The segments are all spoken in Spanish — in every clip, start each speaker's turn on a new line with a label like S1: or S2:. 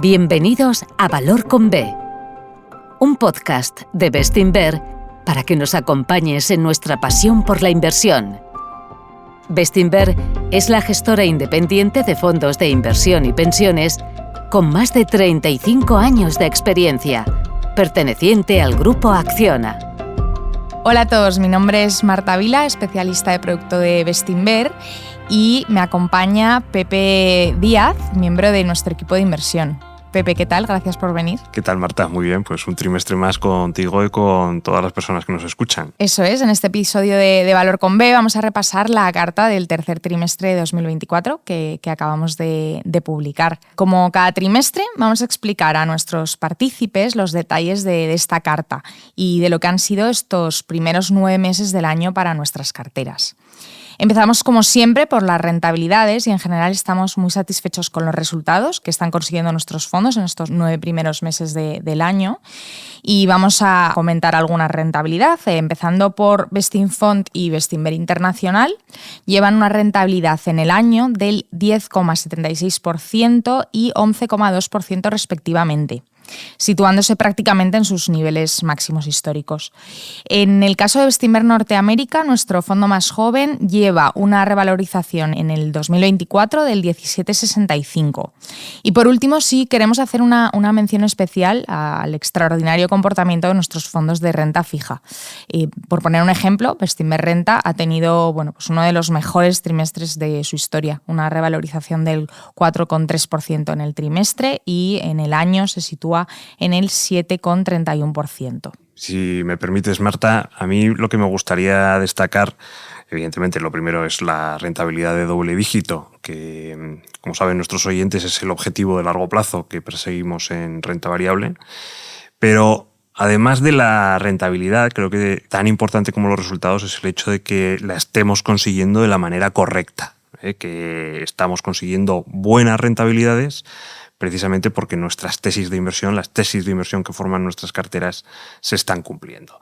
S1: Bienvenidos a Valor con B, un podcast de Bestinver para que nos acompañes en nuestra pasión por la inversión. Bestinver es la gestora independiente de fondos de inversión y pensiones con más de 35 años de experiencia, perteneciente al Grupo Acciona.
S2: Hola a todos, mi nombre es Marta Vila, especialista de producto de Bestinver, y me acompaña Pepe Díaz, miembro de nuestro equipo de inversión. Pepe, ¿qué tal? Gracias por venir.
S3: ¿Qué tal, Marta? Muy bien, pues un trimestre más contigo y con todas las personas que nos escuchan.
S2: Eso es, en este episodio de Valor con B vamos a repasar la carta del tercer trimestre de 2024 que acabamos de publicar. Como cada trimestre, vamos a explicar a nuestros partícipes los detalles de esta carta y de lo que han sido estos primeros 9 meses del año para nuestras carteras. Empezamos, como siempre, por las rentabilidades y en general estamos muy satisfechos con los resultados que están consiguiendo nuestros fondos en estos 9 primeros meses del año. Y vamos a comentar alguna rentabilidad, empezando por Bestinfond y Bestinver Internacional. Llevan una rentabilidad en el año del 10,76% y 11,2% respectivamente, situándose prácticamente en sus niveles máximos históricos. En el caso de Bestinver Norteamérica, nuestro fondo más joven lleva una revalorización en el 2024 del 17,65. Y por último, sí queremos hacer una mención especial al extraordinario comportamiento de nuestros fondos de renta fija. Por poner un ejemplo, Bestinver Renta ha tenido pues uno de los mejores trimestres de su historia, una revalorización del 4,3% en el trimestre y en el año se sitúa en el 7,31%.
S3: Si me permites, Marta, a mí lo que me gustaría destacar, evidentemente lo primero es la rentabilidad de doble dígito, que como saben nuestros oyentes es el objetivo de largo plazo que perseguimos en renta variable, pero además de la rentabilidad, creo que tan importante como los resultados es el hecho de que la estemos consiguiendo de la manera correcta, que estamos consiguiendo buenas rentabilidades precisamente porque nuestras tesis de inversión, las tesis de inversión que forman nuestras carteras, se están cumpliendo.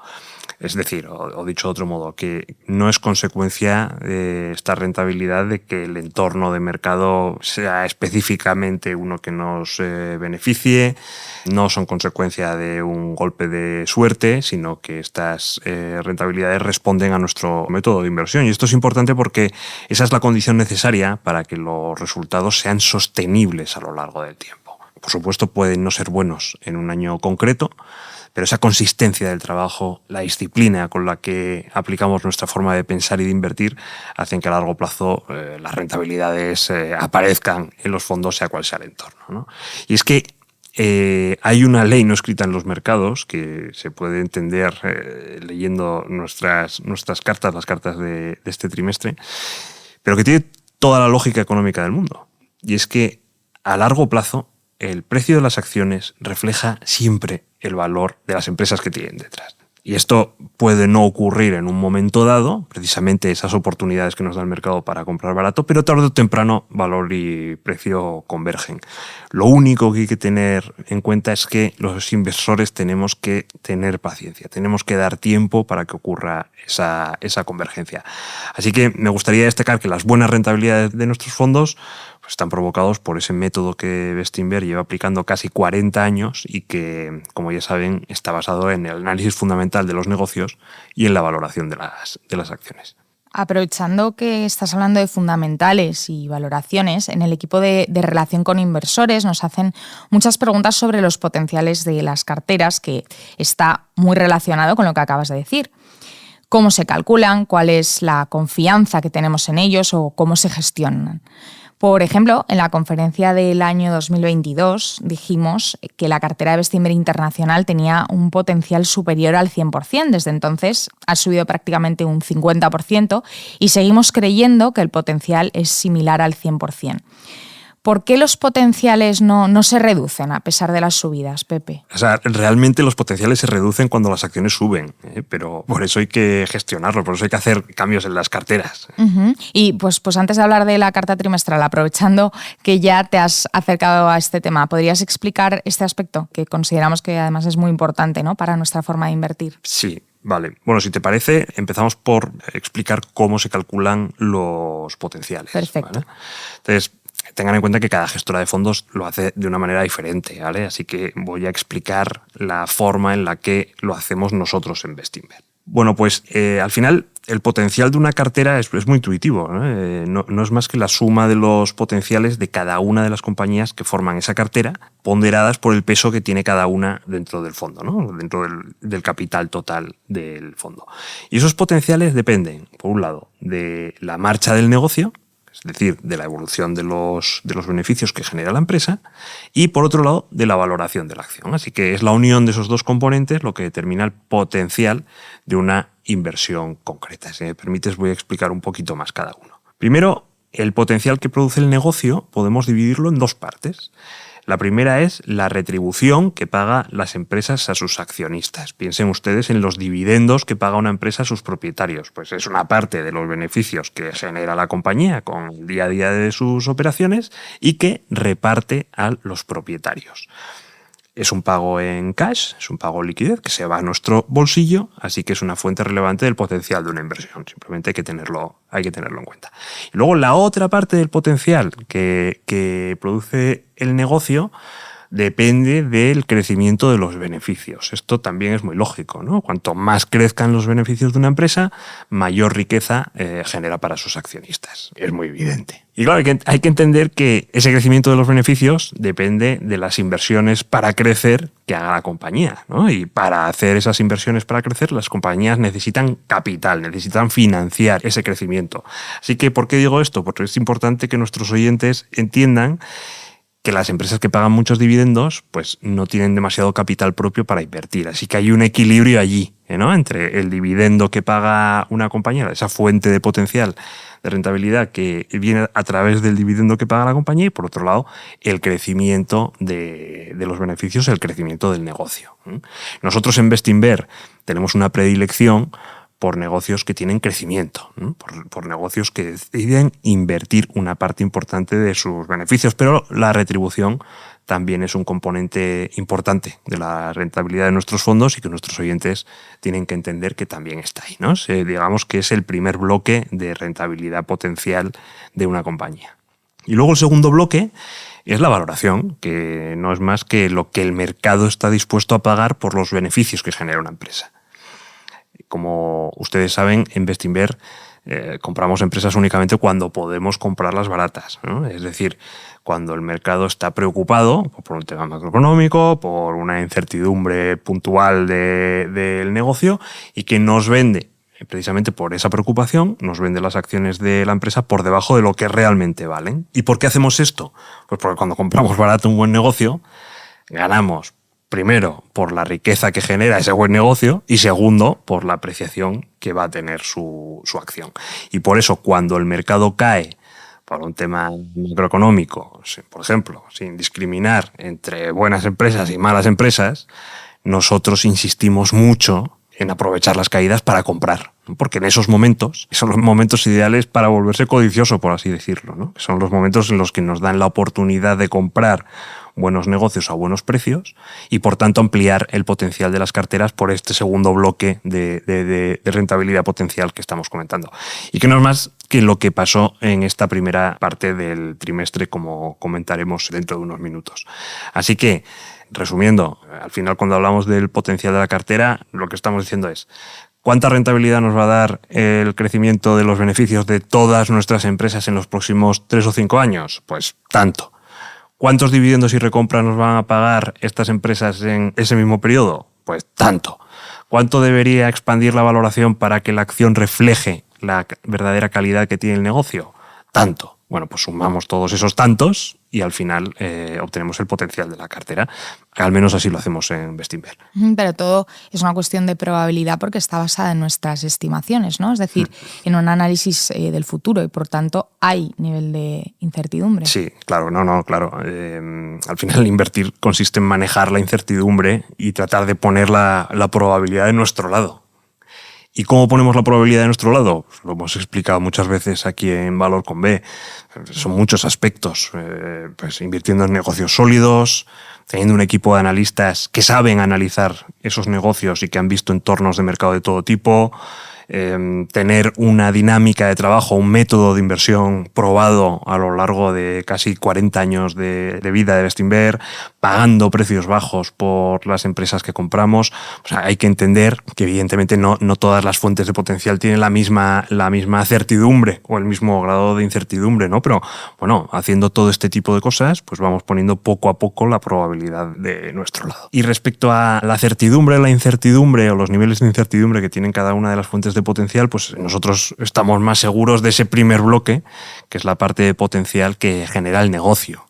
S3: Es decir, o dicho de otro modo, que no es consecuencia de esta rentabilidad de que el entorno de mercado sea específicamente uno que nos beneficie, no son consecuencia de un golpe de suerte, sino que estas rentabilidades responden a nuestro método de inversión. Y esto es importante porque esa es la condición necesaria para que los resultados sean sostenibles a lo largo del tiempo. Por supuesto, pueden no ser buenos en un año concreto, pero esa consistencia del trabajo, la disciplina con la que aplicamos nuestra forma de pensar y de invertir, hacen que a largo plazo las rentabilidades aparezcan en los fondos, sea cual sea el entorno, ¿no? Y es que hay una ley no escrita en los mercados que se puede entender leyendo nuestras cartas, las cartas de este trimestre, pero que tiene toda la lógica económica del mundo. Y es que a largo plazo el precio de las acciones refleja siempre el valor de las empresas que tienen detrás. Y esto puede no ocurrir en un momento dado, precisamente esas oportunidades que nos da el mercado para comprar barato, pero tarde o temprano valor y precio convergen. Lo único que hay que tener en cuenta es que los inversores tenemos que tener paciencia, tenemos que dar tiempo para que ocurra esa convergencia. Así que me gustaría destacar que las buenas rentabilidades de nuestros fondos están provocados por ese método que Bestinver lleva aplicando casi 40 años y que, como ya saben, está basado en el análisis fundamental de los negocios y en la valoración de las acciones.
S2: Aprovechando que estás hablando de fundamentales y valoraciones, en el equipo de relación con inversores nos hacen muchas preguntas sobre los potenciales de las carteras, que está muy relacionado con lo que acabas de decir. ¿Cómo se calculan? ¿Cuál es la confianza que tenemos en ellos o cómo se gestionan? Por ejemplo, en la conferencia del año 2022 dijimos que la cartera de Bestinver Internacional tenía un potencial superior al 100%. Desde entonces ha subido prácticamente un 50% y seguimos creyendo que el potencial es similar al 100%. ¿Por qué los potenciales no se reducen a pesar de las subidas, Pepe?
S3: O sea, realmente los potenciales se reducen cuando las acciones suben, pero por eso hay que gestionarlo, por eso hay que hacer cambios en las carteras.
S2: Uh-huh. Y pues antes de hablar de la carta trimestral, aprovechando que ya te has acercado a este tema, ¿podrías explicar este aspecto que consideramos que además es muy importante, ¿no?, para nuestra forma de invertir?
S3: Sí. Vale, bueno, si te parece, empezamos por explicar cómo se calculan los potenciales.
S2: Perfecto.
S3: ¿Vale? Entonces, tengan en cuenta que cada gestora de fondos lo hace de una manera diferente, ¿vale? Así que voy a explicar la forma en la que lo hacemos nosotros en Bestinver. Bueno, pues al final el potencial de una cartera es muy intuitivo, ¿no? No es más que la suma de los potenciales de cada una de las compañías que forman esa cartera, ponderadas por el peso que tiene cada una dentro del fondo, ¿no? Dentro del capital total del fondo. Y esos potenciales dependen, por un lado, de la marcha del negocio, es decir, de la evolución de los beneficios que genera la empresa, y por otro lado, de la valoración de la acción. Así que es la unión de esos dos componentes lo que determina el potencial de una inversión concreta. Si me permites, voy a explicar un poquito más cada uno. Primero, el potencial que produce el negocio podemos dividirlo en dos partes. La primera es la retribución que pagan las empresas a sus accionistas. Piensen ustedes en los dividendos que paga una empresa a sus propietarios. Pues es una parte de los beneficios que genera la compañía con el día a día de sus operaciones y que reparte a los propietarios. Es un pago en cash, es un pago en liquidez que se va a nuestro bolsillo, así que es una fuente relevante del potencial de una inversión. Simplemente hay que tenerlo en cuenta. Y luego la otra parte del potencial que produce el negocio depende del crecimiento de los beneficios. Esto también es muy lógico, ¿no? Cuanto más crezcan los beneficios de una empresa, mayor riqueza genera para sus accionistas. Es muy evidente. Y claro, hay que entender que ese crecimiento de los beneficios depende de las inversiones para crecer que haga la compañía, ¿no? Y para hacer esas inversiones para crecer, las compañías necesitan capital, necesitan financiar ese crecimiento. Así que, ¿por qué digo esto? Porque es importante que nuestros oyentes entiendan que las empresas que pagan muchos dividendos pues no tienen demasiado capital propio para invertir. Así que hay un equilibrio allí, ¿no? Entre el dividendo que paga una compañía, esa fuente de potencial de rentabilidad que viene a través del dividendo que paga la compañía, y por otro lado el crecimiento de los beneficios, el crecimiento del negocio. Nosotros en Bestinver tenemos una predilección por negocios que tienen crecimiento, ¿no? Por negocios que deciden invertir una parte importante de sus beneficios, pero la retribución también es un componente importante de la rentabilidad de nuestros fondos y que nuestros oyentes tienen que entender que también está ahí, ¿no? Digamos que es el primer bloque de rentabilidad potencial de una compañía. Y luego el segundo bloque es la valoración, que no es más que lo que el mercado está dispuesto a pagar por los beneficios que genera una empresa. Como ustedes saben, en Bestinver compramos empresas únicamente cuando podemos comprarlas baratas, ¿no? Es decir, cuando el mercado está preocupado por un tema macroeconómico, por una incertidumbre puntual del negocio y que nos vende, precisamente por esa preocupación, nos vende las acciones de la empresa por debajo de lo que realmente valen. ¿Y por qué hacemos esto? Pues porque cuando compramos barato un buen negocio, ganamos primero, por la riqueza que genera ese buen negocio y segundo, por la apreciación que va a tener su acción. Y por eso, cuando el mercado cae por un tema macroeconómico, por ejemplo, sin discriminar entre buenas empresas y malas empresas, nosotros insistimos mucho en aprovechar las caídas para comprar, ¿no? Porque en esos momentos son los momentos ideales para volverse codicioso, por así decirlo, ¿no? Son los momentos en los que nos dan la oportunidad de comprar buenos negocios a buenos precios y, por tanto, ampliar el potencial de las carteras por este segundo bloque de rentabilidad potencial que estamos comentando. Y que no es más que lo que pasó en esta primera parte del trimestre, como comentaremos dentro de unos minutos. Así que, resumiendo, al final, cuando hablamos del potencial de la cartera, lo que estamos diciendo es: ¿cuánta rentabilidad nos va a dar el crecimiento de los beneficios de todas nuestras empresas en los próximos 3 o 5 años? Pues tanto. ¿Cuántos dividendos y recompras nos van a pagar estas empresas en ese mismo periodo? Pues tanto. ¿Cuánto debería expandir la valoración para que la acción refleje la verdadera calidad que tiene el negocio? Tanto. Bueno, pues sumamos todos esos tantos y al final obtenemos el potencial de la cartera. Al menos así lo hacemos en Bestinver.
S2: Pero todo es una cuestión de probabilidad porque está basada en nuestras estimaciones, ¿no? Es decir, en un análisis del futuro y por tanto hay nivel de incertidumbre.
S3: Sí, claro, claro. Al final invertir consiste en manejar la incertidumbre y tratar de poner la probabilidad de nuestro lado. ¿Y cómo ponemos la probabilidad de nuestro lado? Lo hemos explicado muchas veces aquí en Valor con B. Son muchos aspectos. Pues invirtiendo en negocios sólidos, teniendo un equipo de analistas que saben analizar esos negocios y que han visto entornos de mercado de todo tipo, tener una dinámica de trabajo, un método de inversión probado a lo largo de casi 40 años de vida de Bestinver, pagando precios bajos por las empresas que compramos. O sea, hay que entender que evidentemente no todas las fuentes de potencial tienen la misma certidumbre o el mismo grado de incertidumbre, ¿no? Pero bueno, haciendo todo este tipo de cosas, pues vamos poniendo poco a poco la probabilidad de nuestro lado. Y respecto a la certidumbre, la incertidumbre o los niveles de incertidumbre que tienen cada una de las fuentes de potencial, pues nosotros estamos más seguros de ese primer bloque, que es la parte de potencial que genera el negocio.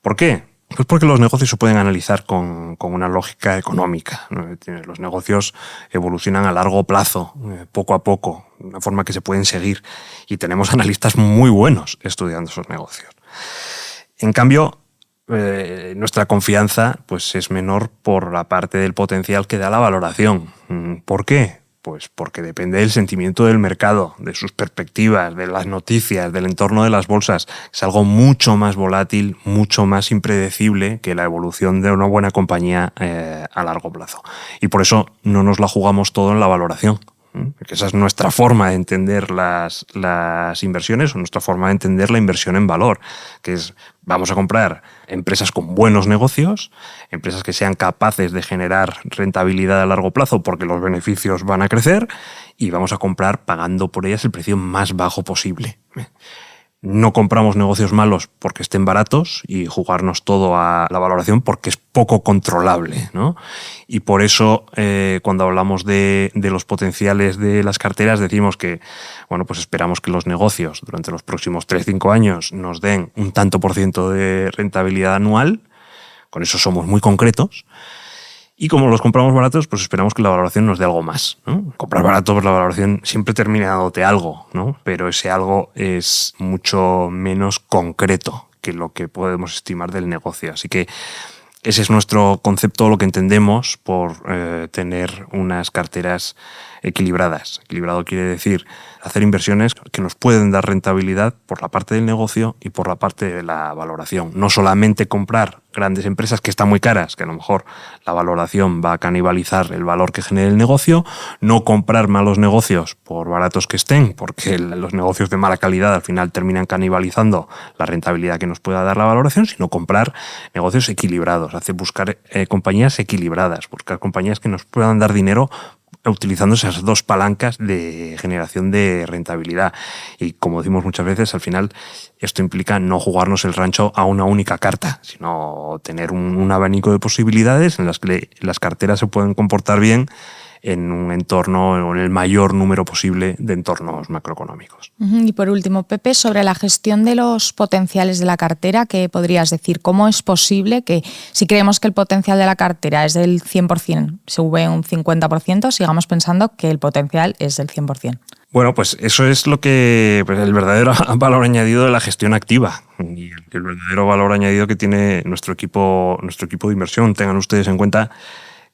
S3: ¿Por qué? Pues porque los negocios se pueden analizar con una lógica económica, ¿no? Los negocios evolucionan a largo plazo, poco a poco, de una forma que se pueden seguir, y tenemos analistas muy buenos estudiando esos negocios. En cambio, nuestra confianza pues, es menor por la parte del potencial que da la valoración. ¿Por qué? Pues porque depende del sentimiento del mercado, de sus perspectivas, de las noticias, del entorno de las bolsas. Es algo mucho más volátil, mucho más impredecible que la evolución de una buena compañía a largo plazo. Y por eso no nos la jugamos todo en la valoración. Porque esa es nuestra forma de entender las inversiones, o nuestra forma de entender la inversión en valor, que es vamos a comprar empresas con buenos negocios, empresas que sean capaces de generar rentabilidad a largo plazo porque los beneficios van a crecer, y vamos a comprar pagando por ellas el precio más bajo posible. No compramos negocios malos porque estén baratos y jugarnos todo a la valoración porque es poco controlable, ¿no? Y por eso cuando hablamos de los potenciales de las carteras decimos que bueno, pues esperamos que los negocios durante los próximos 3-5 años nos den un tanto por ciento de rentabilidad anual. Con eso somos muy concretos. Y como los compramos baratos, pues esperamos que la valoración nos dé algo más, ¿no? Comprar barato, pues la valoración siempre termina dándote algo, ¿no? Pero ese algo es mucho menos concreto que lo que podemos estimar del negocio. Así que ese es nuestro concepto, lo que entendemos por tener unas carteras equilibradas. Equilibrado quiere decir hacer inversiones que nos pueden dar rentabilidad por la parte del negocio y por la parte de la valoración. No solamente comprar grandes empresas que están muy caras, que a lo mejor la valoración va a canibalizar el valor que genere el negocio, no comprar malos negocios por baratos que estén, porque los negocios de mala calidad al final terminan canibalizando la rentabilidad que nos pueda dar la valoración, sino comprar negocios equilibrados, buscar compañías equilibradas, buscar compañías que nos puedan dar dinero utilizando esas dos palancas de generación de rentabilidad. Y como decimos muchas veces, al final esto implica no jugarnos el rancho a una única carta, sino tener un abanico de posibilidades en las que las carteras se pueden comportar bien en un entorno, o en el mayor número posible de entornos macroeconómicos.
S2: Y por último, Pepe, sobre la gestión de los potenciales de la cartera, ¿qué podrías decir? ¿Cómo es posible que, si creemos que el potencial de la cartera es del 100%, sube un 50%, sigamos pensando que el potencial es del 100%?
S3: Bueno, pues eso es lo que pues el verdadero valor añadido de la gestión activa y el verdadero valor añadido que tiene nuestro equipo de inversión. Tengan ustedes en cuenta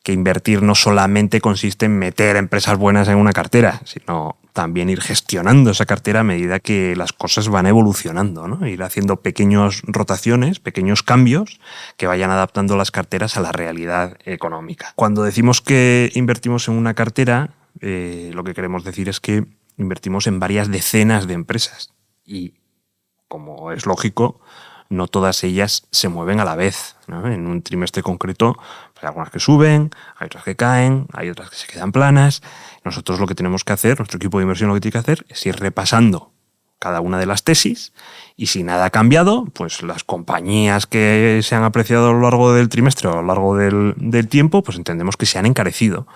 S3: que invertir no solamente consiste en meter empresas buenas en una cartera, sino también ir gestionando esa cartera a medida que las cosas van evolucionando, ¿no? Ir haciendo pequeñas rotaciones, pequeños cambios que vayan adaptando las carteras a la realidad económica. Cuando decimos que invertimos en una cartera, lo que queremos decir es que invertimos en varias decenas de empresas y, como es lógico, no todas ellas se mueven a la vez, ¿no? En un trimestre concreto hay algunas que suben, hay otras que caen, hay otras que se quedan planas. Nosotros lo que tenemos que hacer, nuestro equipo de inversión lo que tiene que hacer es ir repasando cada una de las tesis y si nada ha cambiado, pues las compañías que se han apreciado a lo largo del trimestre o a lo largo del tiempo, pues entendemos que se han encarecido.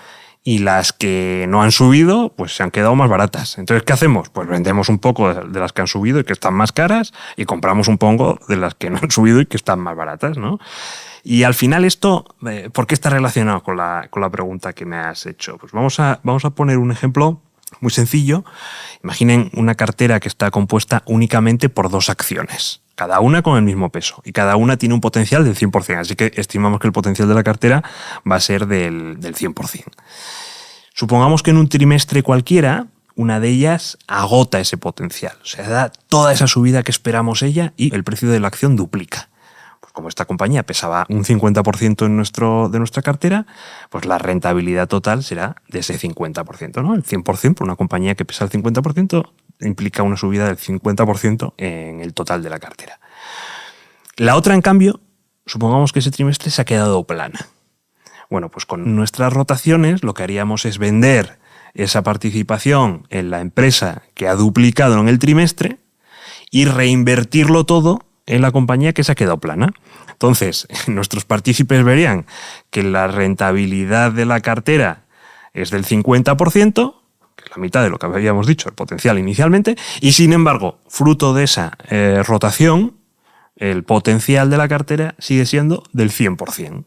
S3: Y las que no han subido, pues se han quedado más baratas. Entonces, ¿qué hacemos? Pues vendemos un poco de las que han subido y que están más caras y compramos un poco de las que no han subido y que están más baratas, ¿no? Y al final esto, ¿por qué está relacionado con la pregunta que me has hecho? Pues vamos a poner un ejemplo muy sencillo. Imaginen una cartera que está compuesta únicamente por 2 acciones, cada una con el mismo peso y cada una tiene un potencial del 100%, así que estimamos que el potencial de la cartera va a ser del 100%. Supongamos que en un trimestre cualquiera una de ellas agota ese potencial, o sea, da toda esa subida que esperamos ella y el precio de la acción duplica. como esta compañía pesaba un 50% de nuestra cartera, pues la rentabilidad total será de ese 50%, ¿no? El 100% por una compañía que pesa el 50% implica una subida del 50% en el total de la cartera. La otra, en cambio, supongamos que ese trimestre se ha quedado plana. Bueno, pues con nuestras rotaciones lo que haríamos es vender esa participación en la empresa que ha duplicado en el trimestre y reinvertirlo todo en la compañía que se ha quedado plana. Entonces, nuestros partícipes verían que la rentabilidad de la cartera es del 50%, que es la mitad de lo que habíamos dicho, el potencial inicialmente, y sin embargo, fruto de esa rotación, el potencial de la cartera sigue siendo del 100%.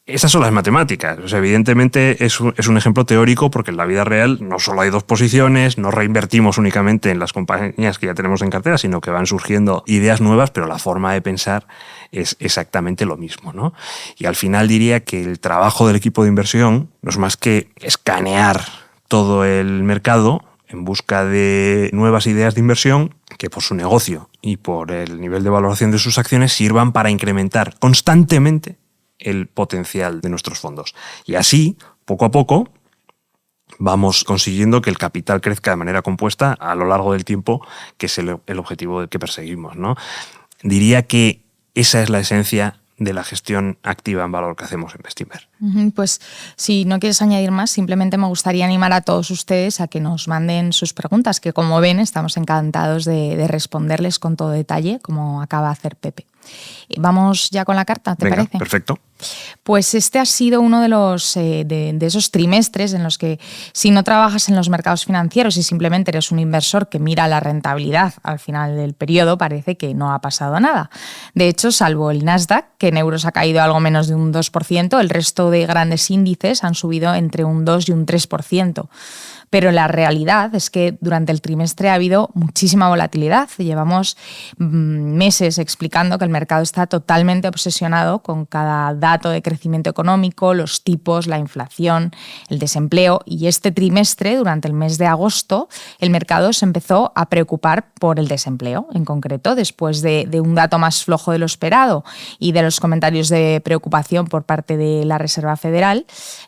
S3: Esas son las matemáticas. O sea, evidentemente es un ejemplo teórico porque en la vida real no solo hay dos posiciones, no reinvertimos únicamente en las compañías que ya tenemos en cartera, sino que van surgiendo ideas nuevas, pero la forma de pensar es exactamente lo mismo, ¿no? Y al final diría que el trabajo del equipo de inversión no es más que escanear todo el mercado en busca de nuevas ideas de inversión que por su negocio y por el nivel de valoración de sus acciones sirvan para incrementar constantemente el potencial de nuestros fondos. Y así, poco a poco, vamos consiguiendo que el capital crezca de manera compuesta a lo largo del tiempo, que es el objetivo que perseguimos, ¿no? Diría que esa es la esencia de la gestión activa en valor que hacemos en Bestinver.
S2: Pues si no quieres añadir más, simplemente me gustaría animar a todos ustedes a que nos manden sus preguntas, que como ven estamos encantados de responderles con todo detalle, como acaba de hacer Pepe. Vamos ya con la carta, ¿te parece?
S3: Perfecto.
S2: Pues este ha sido uno de los de esos trimestres en los que si no trabajas en los mercados financieros y simplemente eres un inversor que mira la rentabilidad al final del periodo, parece que no ha pasado nada. De hecho, salvo el Nasdaq, que en euros ha caído algo menos de un 2%, el resto de grandes índices han subido entre un 2 y un 3%. Pero la realidad es que durante el trimestre ha habido muchísima volatilidad. Llevamos meses explicando que el mercado está totalmente obsesionado con cada dato de crecimiento económico, los tipos, la inflación, el desempleo. Y este trimestre, durante el mes de agosto, el mercado se empezó a preocupar por el desempleo, en concreto, después de un dato más flojo de lo esperado y de los comentarios de preocupación por parte de la Reserva Federal,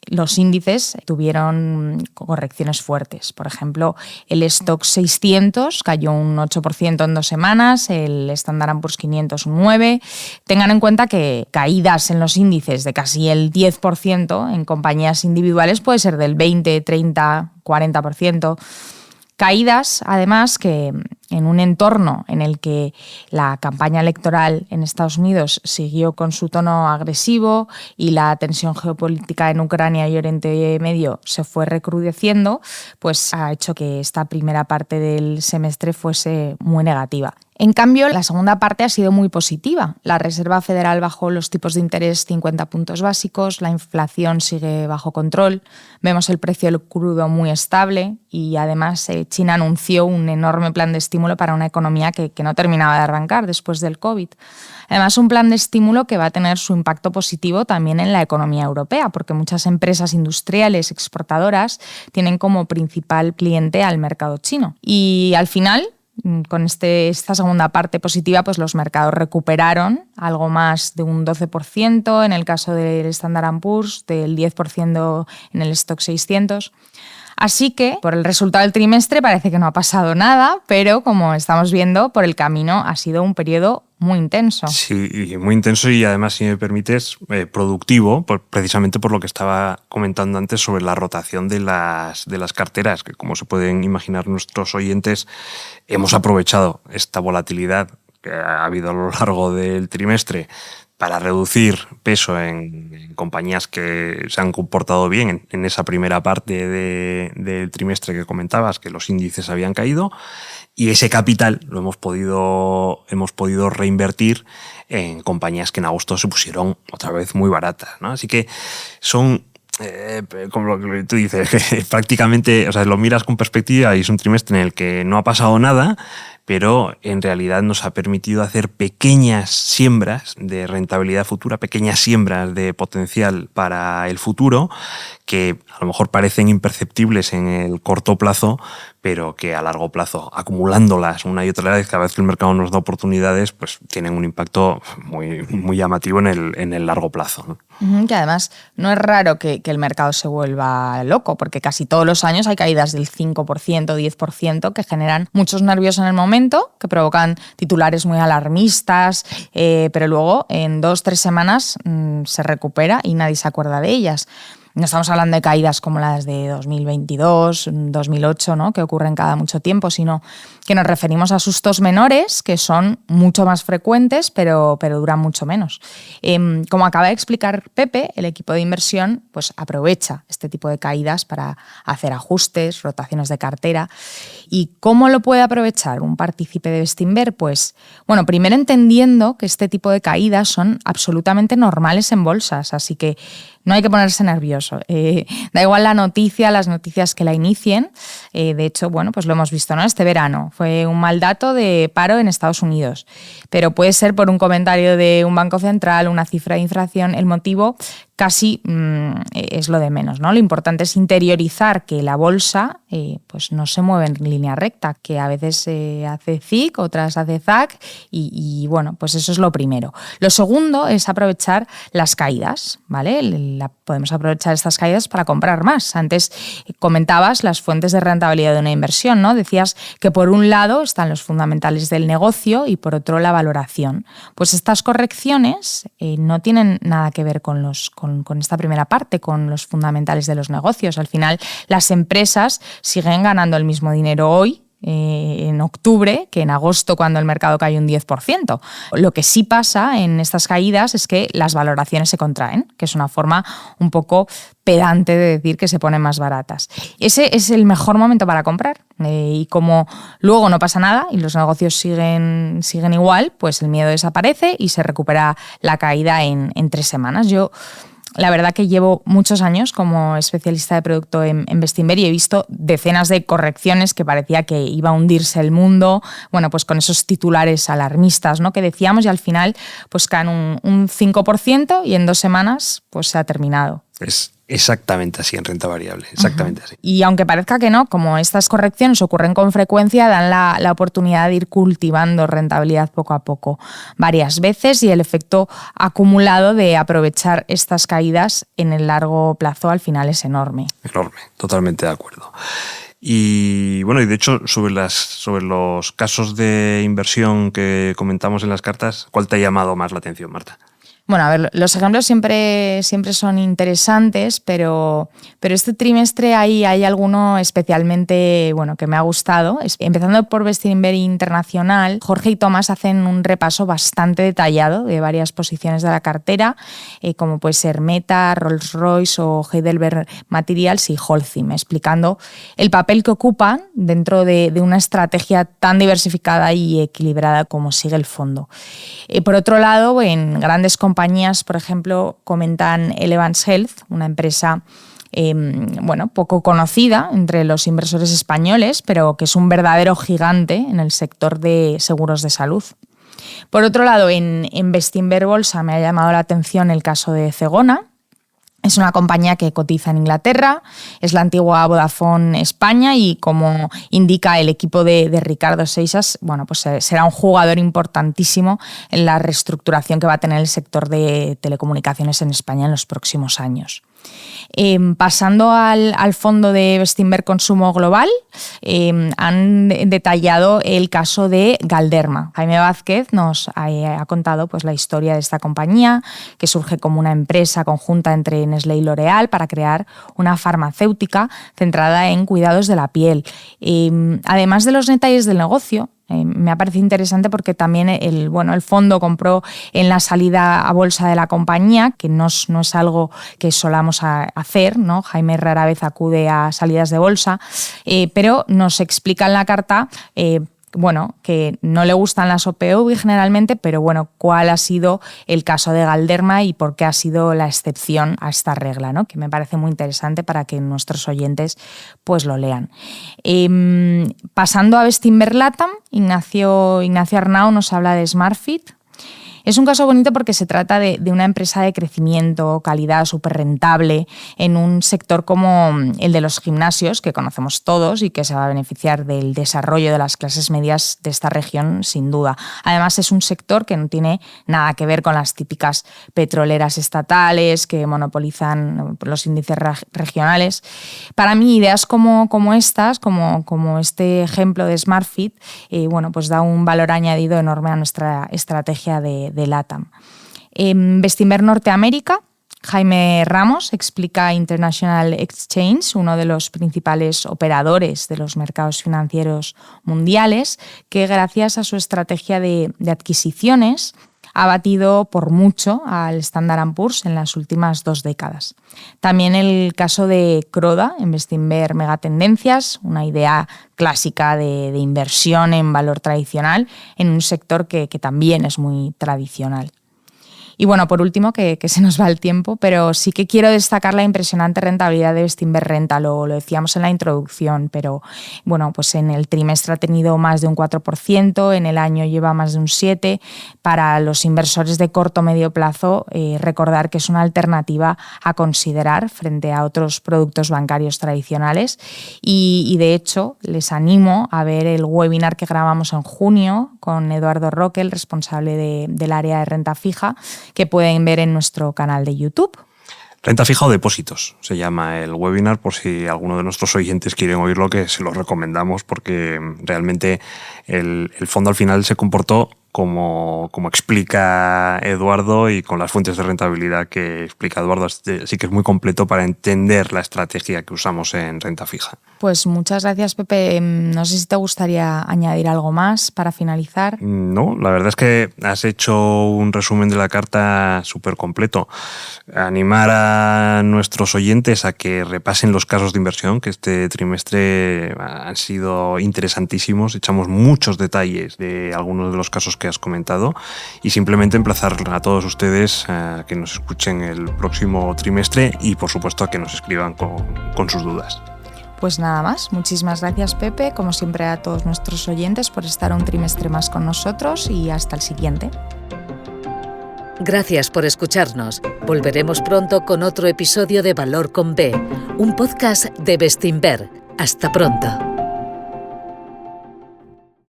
S2: los índices tuvieron correcciones fuertes. Por ejemplo, el Stoxx 600 cayó un 8% en 2 semanas, el Standard & Poor's 500 un 9%. Tengan en cuenta que caídas en los índices de casi el 10% en compañías individuales puede ser del 20, 30, 40%. Caídas, además, que en un entorno en el que la campaña electoral en Estados Unidos siguió con su tono agresivo y la tensión geopolítica en Ucrania y Oriente Medio se fue recrudeciendo, pues ha hecho que esta primera parte del semestre fuese muy negativa. En cambio, la segunda parte ha sido muy positiva. La Reserva Federal bajó los tipos de interés 50 puntos básicos, la inflación sigue bajo control, vemos el precio del crudo muy estable y además China anunció un enorme plan de estímulo para una economía que no terminaba de arrancar después del COVID. Además, un plan de estímulo que va a tener su impacto positivo también en la economía europea, porque muchas empresas industriales exportadoras tienen como principal cliente al mercado chino. Y al final, con esta segunda parte positiva, pues los mercados recuperaron algo más de un 12% en el caso del Standard & Poor's, del 10% en el Stoxx 600. Así que, por el resultado del trimestre parece que no ha pasado nada, pero como estamos viendo, por el camino ha sido un periodo muy intenso.
S3: Sí, muy intenso y además, si me permites, productivo, precisamente por lo que estaba comentando antes sobre la rotación de las carteras, que como se pueden imaginar nuestros oyentes, hemos aprovechado esta volatilidad que ha habido a lo largo del trimestre para reducir peso en compañías que se han comportado bien en esa primera parte del trimestre que comentabas, que los índices habían caído, y ese capital lo hemos podido reinvertir en compañías que en agosto se pusieron otra vez muy baratas, ¿no? Así que son, como lo que tú dices, prácticamente, o sea, lo miras con perspectiva y es un trimestre en el que no ha pasado nada, pero en realidad nos ha permitido hacer pequeñas siembras de rentabilidad futura, pequeñas siembras de potencial para el futuro, que a lo mejor parecen imperceptibles en el corto plazo, pero que a largo plazo, acumulándolas una y otra vez, cada vez que el mercado nos da oportunidades, pues tienen un impacto muy, muy llamativo en el largo plazo, ¿no?
S2: Que además no es raro que el mercado se vuelva loco, porque casi todos los años hay caídas del 5%, 10%, que generan muchos nervios en el momento, que provocan titulares muy alarmistas, pero luego en 2-3 semanas se recupera y nadie se acuerda de ellas. No estamos hablando de caídas como las de 2022, 2008, ¿no?, que ocurren cada mucho tiempo, sino que nos referimos a sustos menores que son mucho más frecuentes, pero duran mucho menos. Como acaba de explicar Pepe, el equipo de inversión pues aprovecha este tipo de caídas para hacer ajustes, rotaciones de cartera. ¿Y cómo lo puede aprovechar un partícipe de Bestinver? Pues, bueno, primero entendiendo que este tipo de caídas son absolutamente normales en bolsas, así que no hay que ponerse nervioso. Da igual la noticia, las noticias que la inicien. De hecho, bueno, pues lo hemos visto, ¿no? Este verano fue un mal dato de paro en Estados Unidos, pero puede ser por un comentario de un banco central, una cifra de inflación. El motivo casi es lo de menos, ¿no? Lo importante es interiorizar que la bolsa pues no se mueve en línea recta, que a veces hace zig, otras hace zag, y bueno, pues eso es lo primero. Lo segundo es aprovechar las caídas, ¿vale? Podemos aprovechar estas caídas para comprar más. Antes comentabas las fuentes de rentabilidad de una inversión, ¿no? Decías que por un lado están los fundamentales del negocio y por otro la valoración. Pues estas correcciones no tienen nada que ver con esta primera parte, con los fundamentales de los negocios. Al final, las empresas siguen ganando el mismo dinero hoy, en octubre, que en agosto, cuando el mercado cae un 10%. Lo que sí pasa en estas caídas es que las valoraciones se contraen, que es una forma un poco pedante de decir que se ponen más baratas. Ese es el mejor momento para comprar, y como luego no pasa nada y los negocios siguen igual, pues el miedo desaparece y se recupera la caída en 3 semanas. Yo la verdad que llevo muchos años como especialista de producto en Bestinver y he visto decenas de correcciones que parecía que iba a hundirse el mundo, bueno, pues con esos titulares alarmistas, ¿no?, que decíamos, y al final pues caen un 5% y en 2 semanas pues se ha terminado.
S3: Es exactamente así en renta variable, exactamente así.
S2: Y aunque parezca que no, como estas correcciones ocurren con frecuencia, dan la oportunidad de ir cultivando rentabilidad poco a poco, varias veces, y el efecto acumulado de aprovechar estas caídas en el largo plazo al final es enorme.
S3: Enorme, totalmente de acuerdo. Y bueno, y de hecho, sobre los casos de inversión que comentamos en las cartas, ¿cuál te ha llamado más la atención, Marta?
S2: Bueno, a ver, los ejemplos siempre son interesantes, pero este trimestre hay alguno especialmente bueno que me ha gustado. Empezando por Bestinver Internacional, Jorge y Tomás hacen un repaso bastante detallado de varias posiciones de la cartera, como puede ser Meta, Rolls-Royce o Heidelberg Materials y Holcim, explicando el papel que ocupan dentro de una estrategia tan diversificada y equilibrada como sigue el fondo. Por otro lado, en grandes compañías, por ejemplo, comentan Elevance Health, una empresa poco conocida entre los inversores españoles, pero que es un verdadero gigante en el sector de seguros de salud. Por otro lado, en Bestinver Bolsa me ha llamado la atención el caso de Zegona. Es una compañía que cotiza en Inglaterra, es la antigua Vodafone España y, como indica el equipo de Ricardo Seixas, bueno, pues será un jugador importantísimo en la reestructuración que va a tener el sector de telecomunicaciones en España en los próximos años. Pasando al fondo de Bestinver Consumo Global, han detallado el caso de Galderma. Jaime Vázquez nos ha contado pues la historia de esta compañía, que surge como una empresa conjunta entre Nestlé y L'Oréal para crear una farmacéutica centrada en cuidados de la piel. Además de los detalles del negocio, me ha parecido interesante porque también el fondo compró en la salida a bolsa de la compañía, que no es algo que solamos hacer, ¿no? Jaime rara vez acude a salidas de bolsa, pero nos explica en la carta bueno, que no le gustan las OPV generalmente, pero bueno, cuál ha sido el caso de Galderma y por qué ha sido la excepción a esta regla, ¿no? Que me parece muy interesante para que nuestros oyentes pues lo lean. Pasando a Bestinver LATAM, Ignacio Arnau nos habla de SmartFit. Es un caso bonito porque se trata de una empresa de crecimiento, calidad, súper rentable, en un sector como el de los gimnasios, que conocemos todos y que se va a beneficiar del desarrollo de las clases medias de esta región, sin duda. Además, es un sector que no tiene nada que ver con las típicas petroleras estatales que monopolizan los índices regionales. Para mí, ideas como estas, como este ejemplo de SmartFit, bueno, pues da un valor añadido enorme a nuestra estrategia de LATAM. En Bestinver Norteamérica, Jaime Ramos explica International Exchange, uno de los principales operadores de los mercados financieros mundiales, que gracias a su estrategia de adquisiciones ha batido por mucho al Standard & Poor's en las últimas 2 décadas. También el caso de Croda en Bestinver Megatendencias, una idea clásica de inversión en valor tradicional en un sector que también es muy tradicional. Y bueno, por último, que se nos va el tiempo, pero sí que quiero destacar la impresionante rentabilidad de Bestinver Renta, lo decíamos en la introducción, pero bueno, pues en el trimestre ha tenido más de un 4%, en el año lleva más de un 7%. Para los inversores de corto o medio plazo, recordar que es una alternativa a considerar frente a otros productos bancarios tradicionales y de hecho les animo a ver el webinar que grabamos en junio con Eduardo Roque, el responsable del área de renta fija, que pueden ver en nuestro canal de YouTube.
S3: Renta fija o depósitos se llama el webinar, por si alguno de nuestros oyentes quieren oírlo, que se lo recomendamos porque realmente el fondo al final se comportó como explica Eduardo y con las fuentes de rentabilidad que explica Eduardo. Sí que es muy completo para entender la estrategia que usamos en renta fija.
S2: Pues muchas gracias, Pepe. No sé si te gustaría añadir algo más para finalizar.
S3: No, la verdad es que has hecho un resumen de la carta súper completo. Animar a nuestros oyentes a que repasen los casos de inversión, que este trimestre han sido interesantísimos. Echamos muchos detalles de algunos de los casos que has comentado y simplemente emplazar a todos ustedes a que nos escuchen el próximo trimestre y por supuesto a que nos escriban con sus dudas.
S2: Pues nada más, muchísimas gracias, Pepe, como siempre a todos nuestros oyentes por estar un trimestre más con nosotros y hasta el siguiente.
S1: Gracias por escucharnos. Volveremos pronto con otro episodio de Valor con B, un podcast de Bestinver. Hasta pronto.